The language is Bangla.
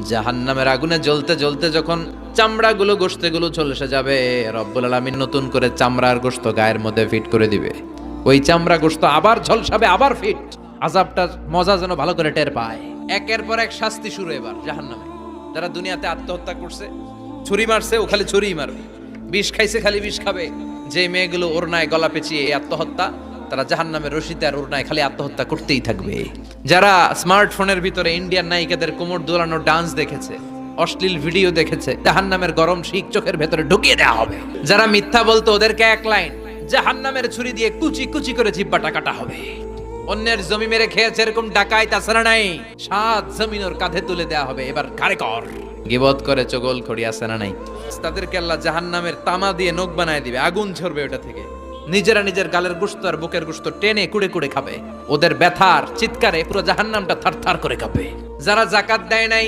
জাহান্নামের আগুনে জ্বলতে জ্বলতে যখন চামড়াগুলো গোশতগুলো ঝলসে যাবে, রব্বুল আলামিন নতুন করে চামড়ার গোশত গায়ের মধ্যে ফিট করে দিবে। ওই চামড়া গোশত আবার ঝলসাবে, আবার ফিট। আযাবটার মজা যেন ভালো করে টের পায়। একের পর এক শাস্তি শুরু এবার জাহান্নামে। যারা দুনিয়াতে আত্মহত্যা করছে, ছুরি মারছে, ও খালি ছুরিই মারবে। বিষ খাইছে, খালি বিষ খাবে। যে মেয়েগুলো ওড়নায় গলা পেঁচিয়ে এই আত্মহত্যা, তারা জাহান্নামের রশিতে আর ওড়নায় খালি আত্মহত্যা করতেই থাকবে। যারা স্মার্টফোনের ভিতরে ইন্ডিয়ান নায়িকাদের কোমর দোলানো ডান্স দেখেছে, অশ্লীল ভিডিও দেখেছে, জাহান্নামের গরম শিক চোখের ভেতরে ঢুকিয়ে দেওয়া হবে। যারা মিথ্যা বলতো, ওদেরকে এক লাইন জাহান্নামের ছুরি দিয়ে কুচি কুচি করে জিহ্বাটা কাটা হবে। অন্যের জমি মেরে খেয়েছে এরকম ডাকাই তাছাড়া নাই, 7 জমিন ওর কাঁধে তুলে দেওয়া হবে। এবার কারে কর গিবত করে চগল খড়ি আছে না নাই, তাদেরকে আল্লাহ জাহান্নামের তামা দিয়ে নখ বানায় দিবে, আগুন ঝরবে ওটা থেকে। নিজেরা নিজের গালের গোশত আর বুকের গোশত টেনে কুড়ে কুড়ে খাবে। ওদের ব্যথার চিৎকারে পুরো জাহান্নামটা থারথার করে কাঁপবে। যারা যাকাত দেয় নাই,